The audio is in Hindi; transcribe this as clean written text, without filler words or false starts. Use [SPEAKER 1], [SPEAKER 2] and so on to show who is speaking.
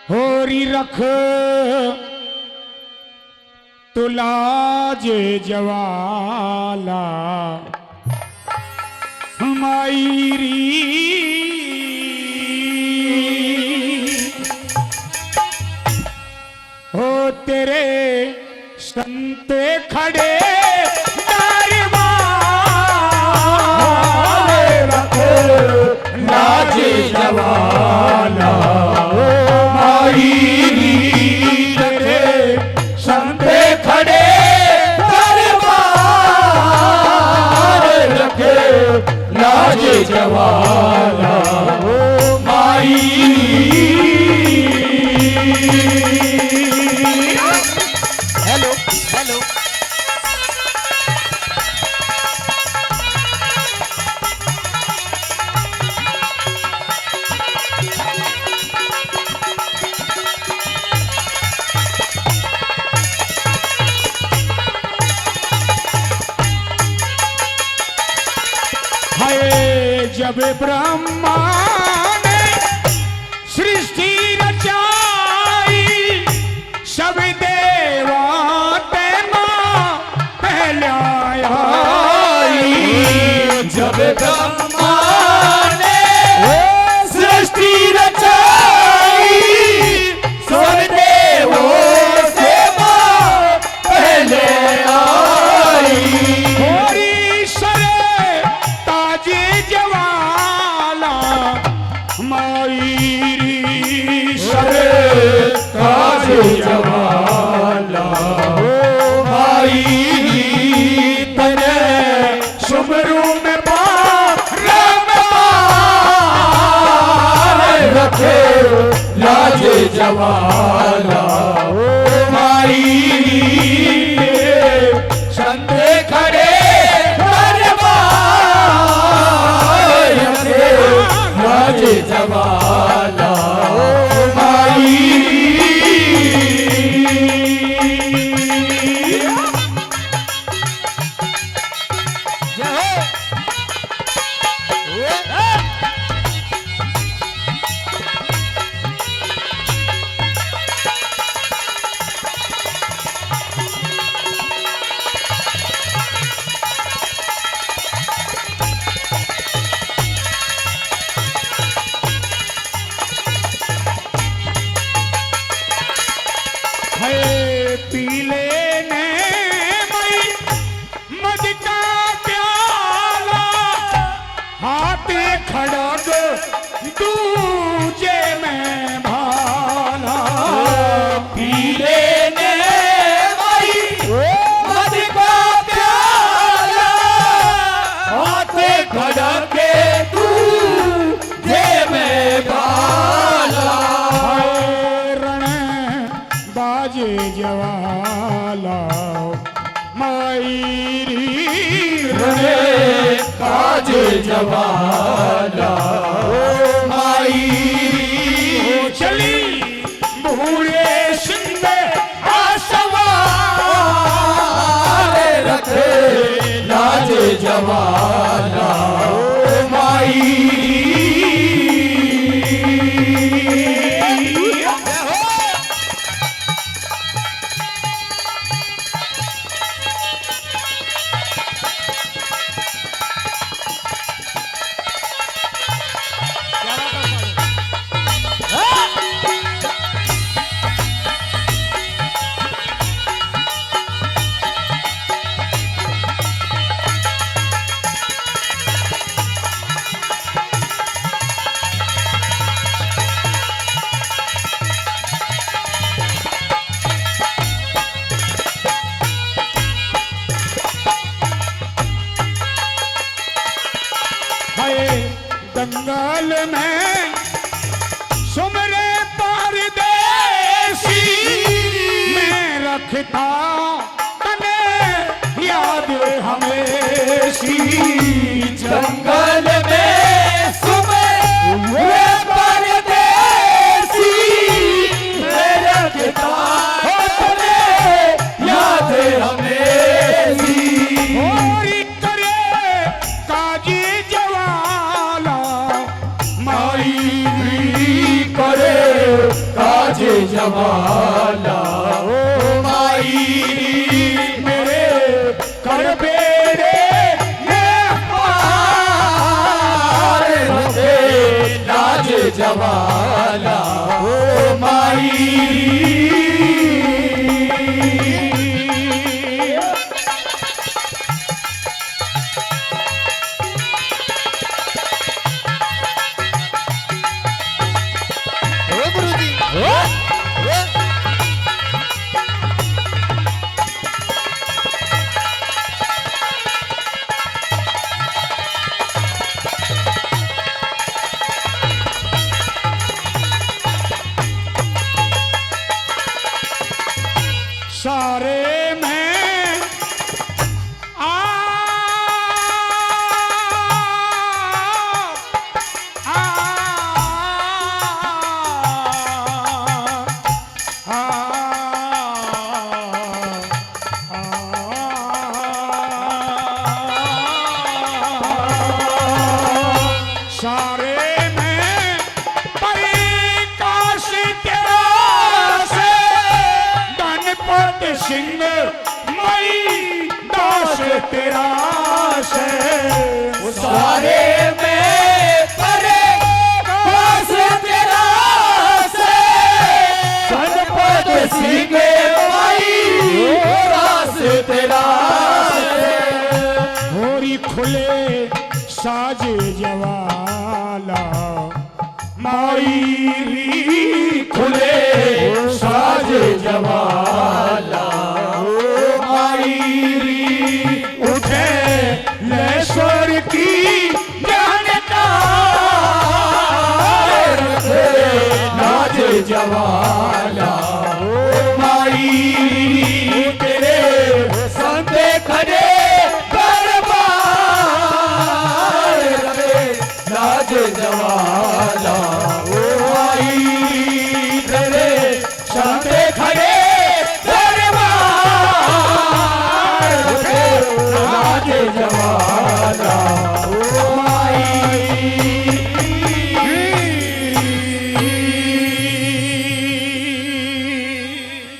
[SPEAKER 1] होरी रख तुलाज जवाला हमारी हो तेरे संत खड़े
[SPEAKER 2] रख लाज जवाला तेरे संत खड़े दरबार रख लाज जवाला माई।
[SPEAKER 1] हेलो हेलो जब ब्रह्मा ने सृष्टि रचाई सब देवता पहले आई।
[SPEAKER 2] जब ब्रह्मा ने सृष्टि रचाई सब देवों से पहले आई। ताज जवाला माई तने शुभरू में रखे लाज जवाला माई संते खड़े दरबार रखे लाज जवाला
[SPEAKER 1] पीले ने मई मद का प्याला हाथ खड़ग दूजे में भाला।
[SPEAKER 2] पीले ने मई मद का प्याला हाथ खड़ग दूजे में भाला।
[SPEAKER 1] बाजे जवाला मायरी
[SPEAKER 2] रे ताज जवाला माई
[SPEAKER 1] चली भूले सिंह
[SPEAKER 2] आसवार रखे लाज जवाला माई।
[SPEAKER 1] दंगल में सुमरे परदेसी में रखता तने याद हमेशी।
[SPEAKER 2] जंगल में सुमरे परदेसी में रखता तने याद हमेशी।
[SPEAKER 1] होरी करे काजी
[SPEAKER 2] जवाला ओ माई
[SPEAKER 1] मेरे कर बेड़े में
[SPEAKER 2] पार रखे लाज जवाला ओ माई
[SPEAKER 1] सारे में आ सारे में परिकाश तेरा से गणपत सिंह मई दास तेरा से
[SPEAKER 2] सारे में परे काश तेरा से गणपत सिंह माई दास तेरा से
[SPEAKER 1] होरी खुले साज जवाला माई
[SPEAKER 2] खुले साज जवाला ओ माई
[SPEAKER 1] उठे लेश्वर की
[SPEAKER 2] जानकार रखे नाज जवाला ओ माई तेरे संते खड़े दरबार रखे नाज जवाला ओ माई तेरे संते खड़े दरबार रखे नाज जवाला